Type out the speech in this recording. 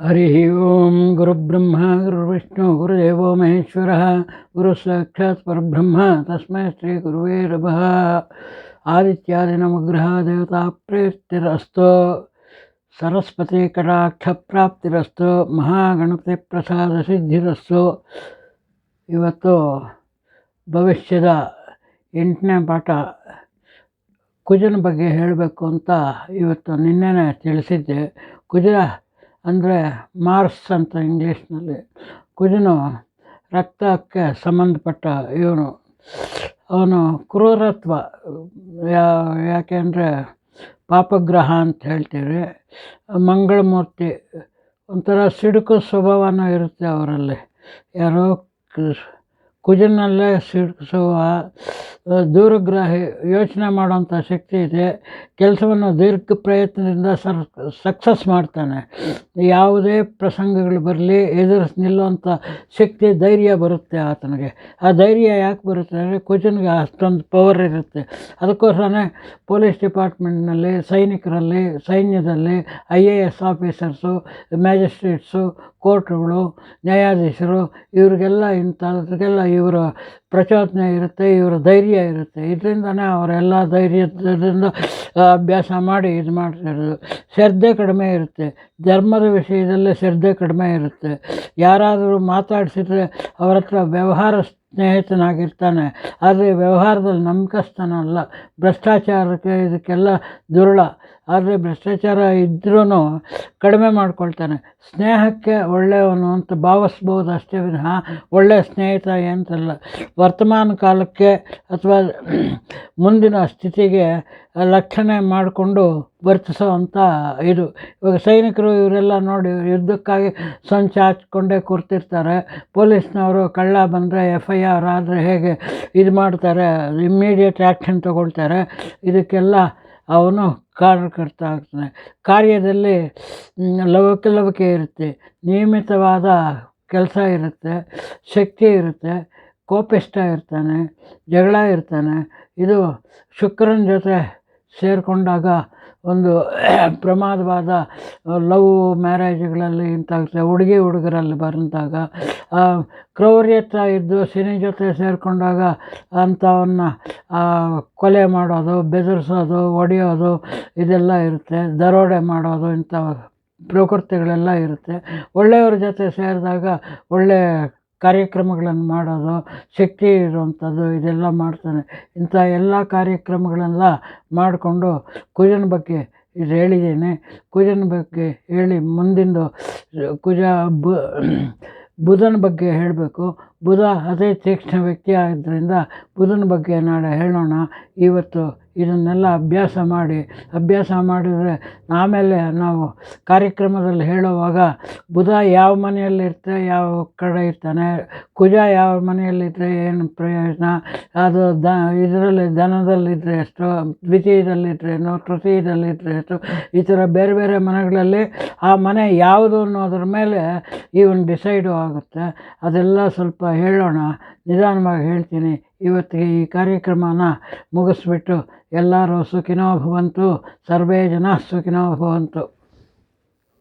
ಹರಿ ಓಂ ಗುರುಬ್ರಹ್ಮ ಗುರುವಿಷ್ಣು ಗುರುದೇವೋ ಮಹೇಶ್ವರ ಗುರು ಸಾಕ್ಷಾತ್ ಪರಬ್ರಹ್ಮ ತಸ್ಮೈ ಶ್ರೀ ಗುರುವೇ ನಮಃ. ಆದಿತ್ಯಾದಿ ನವಗ್ರಹ ದೇವತಾ ಪ್ರೇಸ್ತಿರಸ್ತು, ಸರಸ್ವತಿ ಕಟಾಕ್ಷ ಪ್ರಾಪ್ತಿರಸ್ತು, ಮಹಾಗಣಪತಿ ಪ್ರಸಾದ ಸಿದ್ಧಿರಸ್ತು. ಇವತ್ತು ಭವಿಷ್ಯದ 8ನೇ ಪಾಠ ಕುಜನ ಬಗ್ಗೆ ಹೇಳಬೇಕು ಅಂತ ಇವತ್ತು ನಿನ್ನೆನೇ ತಿಳಿಸಿದ್ದೆ. ಕುಜ ಅಂದರೆ ಮಾರ್ಸ್ ಅಂತ ಇಂಗ್ಲೀಷ್ನಲ್ಲಿ. ಕುಜನು ರಕ್ತಕ್ಕೆ ಸಂಬಂಧಪಟ್ಟ ಇವನು. ಅವನು ಕ್ರೂರತ್ವ, ಯಾಕೆಂದರೆ ಪಾಪಗ್ರಹ ಅಂತ ಹೇಳ್ತೀವಿ. ಮಂಗಳಮೂರ್ತಿ, ಒಂಥರ ಸಿಡುಕು ಸ್ವಭಾವನೂ ಇರುತ್ತೆ ಅವರಲ್ಲಿ. ಯಾರೋ ಕುಜನಲ್ಲೇ ಸಿಡುಕಿಸುವ ದೂರಗ್ರಾಹಿ, ಯೋಚನೆ ಮಾಡೋಂಥ ಶಕ್ತಿ ಇದೆ. ಕೆಲಸವನ್ನು ದೀರ್ಘ ಪ್ರಯತ್ನದಿಂದ ಸಕ್ಸಸ್ ಮಾಡ್ತಾನೆ. ಯಾವುದೇ ಪ್ರಸಂಗಗಳು ಬರಲಿ ಎದುರಿಸಿ ನಿಲ್ಲುವಂಥ ಶಕ್ತಿ, ಧೈರ್ಯ ಬರುತ್ತೆ ಆತನಿಗೆ. ಆ ಧೈರ್ಯ ಯಾಕೆ ಬರುತ್ತೆ ಅಂದರೆ ಕುಜನಿಗೆ ಅಷ್ಟೊಂದು ಪವರ್ ಇರುತ್ತೆ. ಅದಕ್ಕೋಸ್ಕರನೇ ಪೊಲೀಸ್ ಡಿಪಾರ್ಟ್ಮೆಂಟ್ನಲ್ಲಿ, ಸೈನಿಕರಲ್ಲಿ, ಸೈನ್ಯದಲ್ಲಿ, IAS ಆಫೀಸರ್ಸು, ಮ್ಯಾಜಿಸ್ಟ್ರೇಟ್ಸು, ಕೋರ್ಟ್ಗಳು, ನ್ಯಾಯಾಧೀಶರು, ಇವರಿಗೆಲ್ಲ ಇಂಥದ್ರಿಗೆಲ್ಲ ಇವರ ಪ್ರಚೋದನೆ ಇರುತ್ತೆ, ಇವರ ಧೈರ್ಯ ಇರುತ್ತೆ. ಇದರಿಂದನೇ ಅವರೆಲ್ಲ ಧೈರ್ಯದಿಂದ ಅಭ್ಯಾಸ ಮಾಡಿ ಇದು ಮಾಡ್ತಿರೋದು. ಶ್ರದ್ಧೆ ಕಡಿಮೆ ಇರುತ್ತೆ, ಧರ್ಮದ ವಿಷಯದಲ್ಲೇ ಶ್ರದ್ಧೆ ಕಡಿಮೆ ಇರುತ್ತೆ. ಯಾರಾದರೂ ಮಾತಾಡಿಸಿದ್ರೆ ಅವರ ಹತ್ರ ವ್ಯವಹಾರ ಸ್ನೇಹಿತನಾಗಿರ್ತಾನೆ, ಆದರೆ ವ್ಯವಹಾರದಲ್ಲಿ ನಂಬಿಕಸ್ಥನಲ್ಲ. ಭ್ರಷ್ಟಾಚಾರಕ್ಕೆ ಇದಕ್ಕೆಲ್ಲ ದುರುಳ. ಆದರೆ ಭ್ರಷ್ಟಾಚಾರ ಇದ್ರೂ ಕಡಿಮೆ ಮಾಡ್ಕೊಳ್ತಾನೆ. ಸ್ನೇಹಕ್ಕೆ ಒಳ್ಳೆಯವನು ಅಂತ ಭಾವಿಸ್ಬೋದು ಅಷ್ಟೇ ವಿನಃ ಒಳ್ಳೆಯ ಸ್ನೇಹಿತ ಅಂತಲ್ಲ. ವರ್ತಮಾನ ಕಾಲಕ್ಕೆ ಅಥವಾ ಮುಂದಿನ ಸ್ಥಿತಿಗೆ ಲಕ್ಷಣೆ ಮಾಡಿಕೊಂಡು ವರ್ತಿಸೋವಂಥ ಇದು. ಇವಾಗ ಸೈನಿಕರು ಇವರೆಲ್ಲ ನೋಡಿ ಯುದ್ಧಕ್ಕಾಗಿ ಸಂಚ ಹಚ್ಕೊಂಡೇ ಕೂರ್ತಿರ್ತಾರೆ. ಪೊಲೀಸ್ನವರು ಕಳ್ಳ ಬಂದರೆ FIR ಆದರೆ ಹೇಗೆ ಇದು ಮಾಡ್ತಾರೆ, ಇಮ್ಮಿಡಿಯೇಟ್ ಆ್ಯಕ್ಷನ್ ತಗೊಳ್ತಾರೆ. ಇದಕ್ಕೆಲ್ಲ ಅವನು ಕಾರಣಕರ್ತ ಆಗ್ತಾನೆ. ಕಾರ್ಯದಲ್ಲಿ ಲವಕೆ ಇರುತ್ತೆ, ನಿಯಮಿತವಾದ ಕೆಲಸ ಇರುತ್ತೆ, ಶಕ್ತಿ ಇರುತ್ತೆ, ಕೋಪಿಷ್ಟ ಇರ್ತಾನೆ, ಜಗಳ ಇರ್ತಾನೆ. ಇದು ಶುಕ್ರನ ಜೊತೆ ಸೇರಿಕೊಂಡಾಗ ಒಂದು ಪ್ರಮಾದವಾದ ಲವ್ ಮ್ಯಾರೇಜ್ಗಳಲ್ಲಿ ಇಂತಾಗುತ್ತೆ. ಹುಡುಗರಲ್ಲಿ ಬಂದಾಗ ಕ್ರೌರ್ಯತ ಇದ್ದು ಶನಿ ಜೊತೆ ಸೇರಿಕೊಂಡಾಗ ಅಂಥವನ್ನ ಕೊಲೆ ಮಾಡೋದು, ಬೆದರಿಸೋದು, ಹೊಡೆಯೋದು ಇದೆಲ್ಲ ಇರುತ್ತೆ. ದರೋಡೆ ಮಾಡೋದು, ಇಂಥ ಪ್ರವೃತ್ತಿಗಳೆಲ್ಲ ಇರುತ್ತೆ. ಒಳ್ಳೆಯವ್ರ ಜೊತೆ ಸೇರಿದಾಗ ಒಳ್ಳೆಯ ಕಾರ್ಯಕ್ರಮಗಳನ್ನು ಮಾಡೋದು, ಶಕ್ತಿ ಇರುವಂಥದ್ದು ಇದೆಲ್ಲ ಮಾಡ್ತಾನೆ. ಇಂಥ ಎಲ್ಲ ಕಾರ್ಯಕ್ರಮಗಳೆಲ್ಲ ಮಾಡಿಕೊಂಡು ಕುಜನ ಬಗ್ಗೆ ಇದು ಹೇಳಿದ್ದೇನೆ. ಕುಜನ ಬಗ್ಗೆ ಹೇಳಿ ಮುಂದಿಂದು ಬುಧನ ಬಗ್ಗೆ ಹೇಳಬೇಕು. ಬುಧ ಅದೇ ತೀಕ್ಷ್ಣ ವ್ಯಕ್ತಿ ಆದ್ದರಿಂದ ಬುಧನ ಬಗ್ಗೆ ನಾಳೆ ಹೇಳೋಣ. ಇವತ್ತು ಇದನ್ನೆಲ್ಲ ಅಭ್ಯಾಸ ಮಾಡಿದರೆ ಆಮೇಲೆ ನಾವು ಕಾರ್ಯಕ್ರಮದಲ್ಲಿ ಹೇಳುವಾಗ ಬುಧ ಯಾವ ಮನೆಯಲ್ಲಿರ್ತಾರೆ, ಯಾವ ಕಡೆ ಇರ್ತಾನೆ, ಕುಜ ಯಾವ ಮನೆಯಲ್ಲಿದ್ದರೆ ಏನು ಪ್ರಯೋಜನ, ಅದು ಇದರಲ್ಲಿ ಧನದಲ್ಲಿದ್ದರೆ ಎಷ್ಟು, ದ್ವಿತೀಯದಲ್ಲಿದ್ದರೆ ಏನು, ತೃತೀಯದಲ್ಲಿದ್ದರೆ ಎಷ್ಟು, ಈ ಥರ ಬೇರೆ ಬೇರೆ ಮನೆಗಳಲ್ಲಿ ಆ ಮನೆ ಯಾವುದು ಅನ್ನೋದ್ರ ಮೇಲೆ ಇವನ್ ಡಿಸೈಡು ಆಗುತ್ತೆ. ಅದೆಲ್ಲ ಸ್ವಲ್ಪ ಹೇಳೋಣ, ನಿಧಾನವಾಗಿ ಹೇಳ್ತೀನಿ. ಇವತ್ತಿಗೆ ಈ ಕಾರ್ಯಕ್ರಮನ ಮುಗಿಸ್ಬಿಟ್ಟು ಎಲ್ಲರೂ ಸುಖಿನೋ ಭವಂತು, ಸರ್ವೇ ಜನ ಸುಖಿನೋ ಭವಂತು.